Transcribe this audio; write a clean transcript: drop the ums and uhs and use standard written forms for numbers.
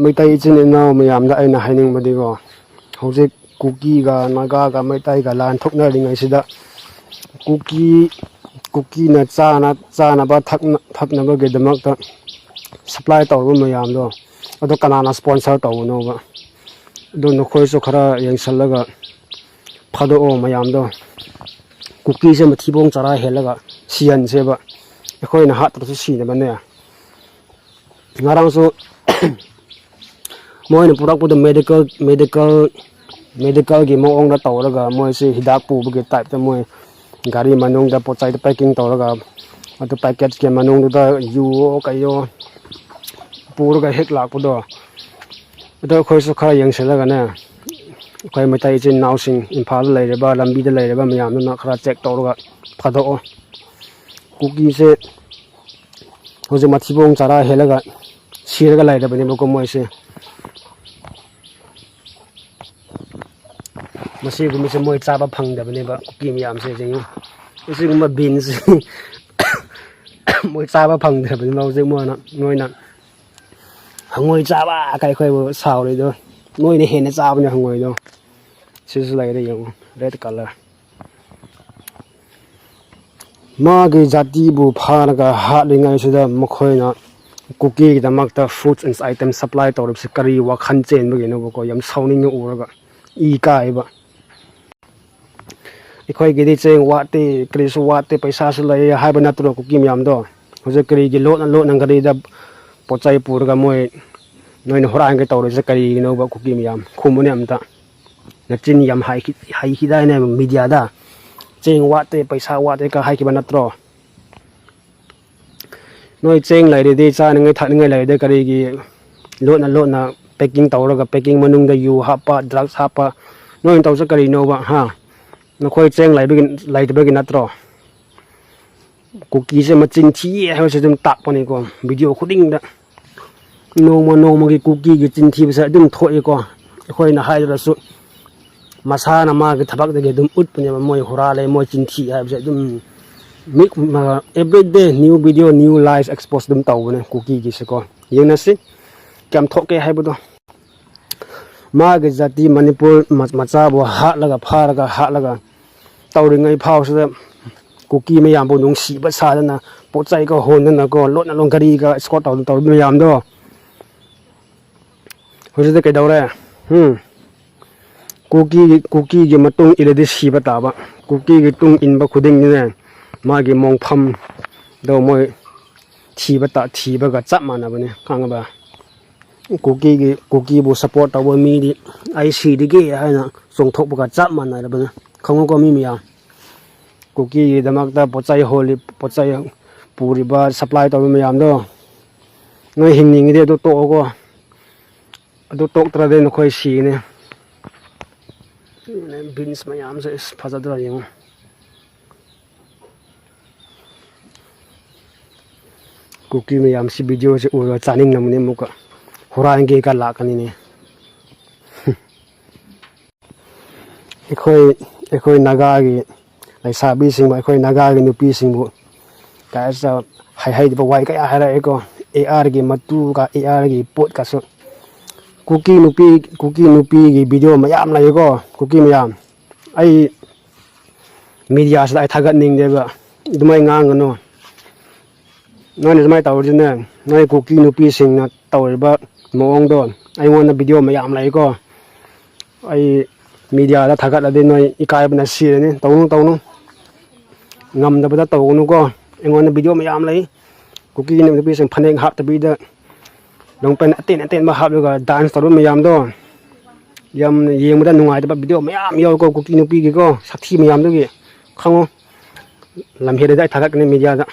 ꯃꯩꯇꯩ ꯏꯆꯤꯟ ꯏꯅꯥꯎ ꯃꯌꯥꯝꯗ ꯑꯩꯅ ꯍꯥꯏꯅꯤꯡꯕꯗꯤꯀꯣ ꯍꯧꯖꯤꯛ ꯀꯨꯀꯤꯒ ꯅꯥꯒꯥꯒ ꯃꯩꯇꯩꯒ ꯂꯥꯟ ꯊꯣꯛꯅꯔꯤꯉꯩꯁꯤꯗ ꯀꯨꯀꯤꯅ ꯆꯥꯅꯕ ꯊꯛꯅꯕꯒꯤꯗꯃꯛꯇ ꯁꯄ꯭ꯂꯥꯏ ꯇꯧꯔꯤꯕ ꯃꯌꯥꯝꯗꯣ ꯑꯗꯣ ꯀꯅꯥꯅ ꯁ꯭ꯄꯣꯟꯁꯔ ꯇꯧꯕꯅꯣꯕ ꯑꯗꯨ ꯅꯈꯣꯏꯁꯨ ꯈꯔ ꯌꯦꯡꯁꯜꯂꯒ ꯊꯥꯗꯣꯛꯑꯣ ꯃꯌꯥꯝꯗꯣ ꯀꯨꯀꯤꯁꯦ ꯃꯊꯤꯕꯣꯡ ꯆꯔꯥ ꯍꯦꯜꯂꯒ ꯁꯤꯍꯟꯁꯦꯕ ꯑꯩꯈꯣꯏꯅ ꯍꯥꯠꯇ꯭ꯔꯁꯨ ꯁꯤꯅꯕꯅꯦ ꯉꯔꯥꯡꯁꯨ ꯃꯣꯏꯅ ꯄꯨꯔꯛꯄꯗ ꯃꯦꯗꯤꯀꯦꯜꯒꯤ ꯃꯑꯣꯡꯗ ꯇꯧꯔꯒ ꯃꯣꯏꯁꯤ ꯍꯤꯗꯥꯛ ꯄꯨꯕꯒꯤ ꯇꯥꯏꯞꯇ ꯃꯣꯏ ꯒꯥꯔꯤ ꯃꯅꯨꯡꯗ ꯄꯣꯠ ꯆꯩꯗ ꯄꯦꯛꯀꯤꯡ ꯇꯧꯔꯒ ꯑꯗꯨ ꯄꯦꯀꯦꯠꯀꯤ ꯃꯅꯨꯡꯗꯨꯗ ꯌꯨꯋꯣ ꯀꯩꯌꯣ ꯄꯨꯔꯒ ꯍꯦꯛ ꯂꯥꯛꯄꯗꯣ ꯑꯗꯣ ꯑꯩꯈꯣꯏꯁꯨ ꯈꯔ ꯌꯦꯡꯁꯤꯜꯂꯒꯅꯦ ꯑꯩꯈꯣই ꯃꯩꯇꯩ ꯏꯆꯤꯟ ꯏꯅꯥꯎꯁꯤꯡ ꯏꯝꯐꯥꯜꯗ ꯂꯩꯔꯤꯕ ꯂꯝꯕꯤꯗ ꯂꯩꯔꯤꯕ ꯃꯌꯥꯝꯗꯨꯅ ꯈꯔ ꯆꯦꯛ ꯇꯧꯔꯒ ꯐꯥꯗꯣꯛꯑꯣ ꯀꯨꯀꯤꯁꯦ ꯍꯧꯖꯤꯛ ꯃꯊꯤꯕꯣꯡ ꯆꯔꯥ ꯍꯦꯜꯂꯒ ꯁꯤꯔꯒ ꯂꯩꯔꯕꯅꯦꯕꯀꯣ ꯃꯣꯏꯁꯦ ꯃꯁꯤꯒꯨꯝꯕꯁꯦ ꯃꯣꯏ ꯆꯥꯕ ꯐꯪꯗꯕꯅꯦꯕ ꯀꯨꯀꯤ ꯃꯌꯥꯝꯁꯦ ꯌꯦꯡꯉꯨ ꯑꯁꯤꯒꯨꯝꯕ ꯕꯤꯟꯁ ꯃꯣꯏ ꯆꯥꯕ ꯐꯪꯗ꯭ꯔꯕꯅꯤꯅ ꯍꯧꯖꯤꯛ ꯃꯣꯏꯅ ꯍꯪꯉꯣꯏ ꯆꯥꯕ ꯀꯥꯏ ꯑꯩꯈꯣꯏꯕꯨ ꯁꯥꯎꯔꯤꯗꯣ ꯅꯣꯏꯅ ꯍꯦꯟꯅ ꯆꯥꯕꯅꯦ ꯍꯪꯉꯣꯏꯗꯣ ꯁꯤꯁꯨ ꯂꯩꯔꯦ ꯌꯦꯡꯉꯨ ꯔꯦꯗ ꯀꯂꯔ ꯃꯥꯒꯤ ꯖꯥꯇꯤꯕꯨ ꯐꯥꯔꯒ ꯍꯥꯠꯂꯤꯉꯩꯁꯤꯗ ꯃꯈꯣꯏꯅ ꯀꯨꯀꯤꯒꯤꯗꯃꯛꯇ ꯐꯨꯗꯁ ꯑꯦꯟ ꯑꯥꯏꯇꯦꯝ ꯁꯄ꯭ꯂꯥꯏ ꯇꯧꯔꯤꯕꯁꯤ ꯀꯔꯤ ꯋꯥꯈꯜ ꯆꯦꯟꯕꯒꯤꯅꯣꯕꯀꯣ ꯌꯥꯝ ꯁꯥꯎꯅꯤꯡꯅ ꯎꯔꯒ ꯏ ꯀꯥꯏꯕ ꯑꯩꯈꯣꯏꯒꯤꯗꯤ ꯆꯦꯡ ꯋꯥꯠꯇꯦ ꯀꯔꯤꯁꯨ ꯋꯥꯠꯇꯦ ꯄꯩꯁꯥꯁꯨ ꯂꯩ ꯍꯥꯏꯕ ꯅꯠꯇ꯭ꯔꯣ ꯀꯨꯀꯤ ꯃꯌꯥꯝꯗꯣ ꯍꯧꯖꯤꯛ ꯀꯔꯤꯒꯤ ꯂꯣꯠꯅ ꯒꯥꯔꯤꯗ ꯄꯣꯠ ꯆꯩ ꯄꯨꯔꯒ ꯅꯣꯏꯅ ꯍꯨꯔꯥꯟꯒꯦ ꯇꯧꯔꯤꯁꯦ ꯀꯔꯤꯒꯤꯅꯣꯕ ꯀꯨꯀꯤ ꯃꯌꯥꯝ ꯈꯨꯝꯃꯨꯅꯦ ꯑꯝꯇ ꯅꯆꯤꯟ ꯌꯥꯝ ꯍꯩꯈꯤꯗꯥꯏꯅꯦ ꯃꯤꯗꯤꯌꯥꯗ ꯆꯦꯡ ꯋꯥꯠꯇꯦ ꯄꯩꯁꯥ ꯋꯥꯠꯇꯦ ꯀ ꯍꯥꯏꯈꯤꯕ ꯅꯠꯇ꯭ꯔꯣ ꯅꯣꯏ ꯆꯦꯡ ꯂꯩꯔꯗꯤ ꯆꯥꯅꯤꯡꯉꯥꯏ ꯊꯛꯅꯤꯡꯉꯥꯏ ꯂꯩꯔꯗꯤ ꯀꯔꯤꯒꯤ ꯂꯣꯠꯅ ꯄꯦꯛꯀꯤꯡ ꯇꯧꯔꯒ ꯄꯦꯛꯀꯤꯡ ꯃꯅꯨꯡꯗ ꯌꯨ ꯍꯥꯞꯄ ꯗ꯭ꯔꯒꯁ ꯍꯥꯞꯄ ꯅꯣꯏꯅ ꯇꯧꯁꯦ ꯀꯔꯤꯅꯣꯕ ꯅꯈꯣꯏ ꯆꯦꯡ ꯂꯩꯇꯕꯒꯤ ꯅꯠꯇ꯭ꯔꯣ ꯀꯨꯀꯤꯁꯦ ꯃꯆꯤꯟ ꯊꯤꯌꯦ ꯍꯥꯏꯕꯁꯤ ꯑꯗꯨꯝ ꯇꯥꯛꯄꯅꯤꯀꯣ ꯚꯤꯗꯤꯑꯣ ꯈꯨꯗꯤꯡꯗ ꯅꯣꯡꯃꯒꯤ ꯀꯨꯀꯤꯒꯤ ꯆꯤꯟꯊꯤꯕꯁꯦ ꯑꯗꯨꯝ ꯊꯣꯛꯏꯀꯣ ꯑꯩꯈꯣꯏꯅ ꯍꯥꯏꯗ꯭ꯔꯁꯨ ꯃꯁꯥꯅ ꯃꯥꯒꯤ ꯊꯕꯛꯇꯒꯤ ꯑꯗꯨꯝ ꯎꯠꯄꯅꯦꯕ ꯃꯣꯏ ꯍꯨꯔꯥꯜꯂꯦ ꯃꯣꯏ ꯆꯤꯟꯊꯤ ꯍꯥꯏꯕꯁꯦ ꯑꯗꯨꯝ everyday new video new life expose ꯑꯗꯨꯝ ꯇꯧꯕꯅꯦ ꯀꯨꯀꯤꯒꯤꯁꯦꯀꯣ ꯌꯦꯡꯅꯁꯤ ꯀꯌꯥꯝ ꯊꯣꯛꯀꯦ ꯍꯥꯏꯕꯗꯣ ꯃꯥꯒꯤ ꯖꯥꯇꯤ ꯃꯅꯤꯄꯨꯔ ꯃꯆꯥꯕꯨ ꯐꯥꯔꯒ ꯍꯥꯠꯂꯒ ꯇꯧꯔꯤꯉꯩ ꯐꯥꯎꯁꯤꯗ ꯀꯨꯀꯤ ꯃꯌꯥꯝꯕꯨ ꯅꯨꯡꯁꯤꯕ ꯁꯥꯗꯅ ꯄꯣꯠ ꯆꯩꯒ ꯍꯣꯟꯗꯅꯀꯣ ꯂꯣꯠꯅ ꯒꯥꯔꯤꯒ ꯏꯁꯀꯣꯔꯠ ꯇꯧꯔꯤꯕ ꯃꯌꯥꯝꯗꯣ ꯍꯧꯖꯤꯛꯇꯤ ꯀꯩꯗꯧꯔꯦ ꯀꯨꯀꯤꯒꯤ ꯃꯇꯨꯡ ꯏꯜꯂꯗꯤ ꯁꯤꯕ ꯇꯥꯕ ꯀꯨꯀꯤꯒꯤ ꯇꯨꯡ ꯏꯟꯕ ꯈꯨꯗꯤꯡꯅꯤꯅꯦ ꯃꯥꯒꯤ ꯃꯣꯡꯐꯝꯗꯣ ꯃꯣꯏ ꯊꯤꯕꯒ ꯆꯞ ꯃꯥꯟꯅꯕꯅꯤ ꯈꯪꯉꯕ ꯀꯨꯀꯤꯕꯨ ꯁꯞꯄꯣꯔꯠ ꯇꯧꯕ ꯃꯤꯗꯤ ꯑꯩ ꯁꯤꯔꯒꯦ ꯍꯥꯏꯅ ꯆꯣꯡꯊꯣꯛꯄꯒ ꯆꯞ ꯃꯥꯟꯅꯔꯕꯅꯤ ꯈꯪꯉꯨꯀꯣ ꯃꯤ ꯃꯌꯥꯝ ꯀꯨꯀꯤꯒꯤꯗꯃꯛꯇ ꯄꯣꯠ ꯆꯩ ꯄꯨꯔꯤꯕ ꯁꯄ꯭ꯂꯥꯏ ꯇꯧꯔꯤꯕ ꯃꯌꯥꯝꯗꯣ ꯅꯣꯏ ꯍꯤꯡꯅꯤꯡꯉꯤꯗꯤ ꯑꯗꯨ ꯇꯣꯛꯑꯣꯀꯣ ꯑꯗꯨ ꯇꯣꯛꯇ꯭ꯔꯗꯤ ꯅꯈꯣꯏ ꯁꯤꯒꯅꯤ ꯕꯤꯟꯁ ꯃꯌꯥꯝꯁꯦ ꯐꯖꯗ꯭ꯔꯥ ꯌꯦꯡꯉꯨ ꯀꯨꯀꯤ ꯃꯌꯥꯝꯁꯤ ꯚꯤꯗꯤꯑꯣꯁꯤ ꯎꯔꯒ ꯆꯥꯅꯤꯡꯅꯕꯅꯤ ꯑꯃꯨꯛꯀ ꯍꯨꯔꯥꯟꯒꯦꯒ ꯂꯥꯛꯀꯅꯤꯅꯦ ꯑꯩꯈꯣই ꯅꯥꯒꯥꯒꯤ ꯂꯩꯁꯥꯕꯤꯁꯤꯡꯕꯨ ꯑꯩꯈꯣꯏ ꯅꯥꯒꯥꯒꯤ ꯅꯨꯄꯤꯁꯤꯡꯕꯨ ꯍꯩꯍꯩꯗꯕ ꯋꯥꯍꯩ ꯀꯌꯥ ꯍꯥꯏꯔꯛꯑꯦꯀꯣ ARꯒꯤ ꯃꯇꯨꯒ ARꯒꯤ ꯄꯣꯠꯀꯁꯨ ꯀꯨꯀꯤ ꯅꯨꯄꯤꯒꯤ ꯚꯤꯗꯤꯑꯣ ꯃꯌꯥꯝ ꯂꯩꯀꯣ ꯀꯨꯀꯤ ꯃꯌꯥꯝ ꯑꯩ ꯃꯤꯗꯤꯌꯥꯁꯤꯗ ꯑꯩ ꯊꯥꯒꯠꯅꯤꯡꯗꯦꯕ ꯑꯗꯨꯃꯥꯏꯅ ꯉꯥꯡꯒꯅꯨ ꯅꯣꯏꯅ ꯑꯗꯨꯃꯥꯏꯅ ꯇꯧꯔꯤꯁꯤꯅꯦ ꯅꯣꯏ ꯀꯨꯀꯤ ꯅꯨꯄꯤꯁꯤꯡꯅ ꯇꯧꯔꯤꯕ ꯃꯑꯣꯡꯗꯣ ꯑꯩꯉꯣꯟꯗ ꯚꯤꯗꯤꯑꯣ ꯃꯌꯥꯝ ꯂꯩꯀꯣ ꯑꯩ ꯃꯤꯗꯤꯌꯥꯗ ꯊꯥꯒꯠꯂꯗꯤ ꯅꯣꯏ ꯏꯀꯥꯏꯕꯅ ꯁꯤꯔꯅꯤ ꯇꯧꯅꯨ ꯉꯝꯗꯕꯗ ꯇꯧꯒꯅꯨꯀꯣ ꯑꯩꯉꯣꯟꯗ ꯚꯤꯗꯤꯑꯣ ꯃꯌꯥꯝ ꯂꯩ ꯀꯨꯀꯤ ꯅꯨꯄꯤꯁꯤꯡ ꯐꯅꯦꯛ ꯍꯥꯞꯇꯕꯤꯗ ꯂꯣꯡꯄꯦꯟ ꯑꯇꯦꯟꯕ ꯍꯥꯞꯂꯒ ꯗꯥꯟꯁ ꯇꯧꯕ ꯃꯌꯥꯝꯗꯣ ꯌꯥꯝꯅ ꯌꯦꯡꯕꯗ ꯅꯨꯡꯉꯥꯏꯇꯕ ꯚꯤꯗꯤꯑꯣ ꯃꯌꯥꯝ ꯌꯥꯎꯏꯀꯣ ꯀꯨꯀꯤ ꯅꯨꯄꯤꯒꯤꯀꯣ ꯁꯥꯊꯤ ꯃꯌꯥꯝꯗꯨꯒꯤ ꯈꯪꯉꯨ ꯂꯝꯍꯦꯜꯂꯗꯤ ꯑꯩ ꯊꯥꯒꯠꯀꯅꯤ ꯃꯤꯗꯤꯌꯥꯗ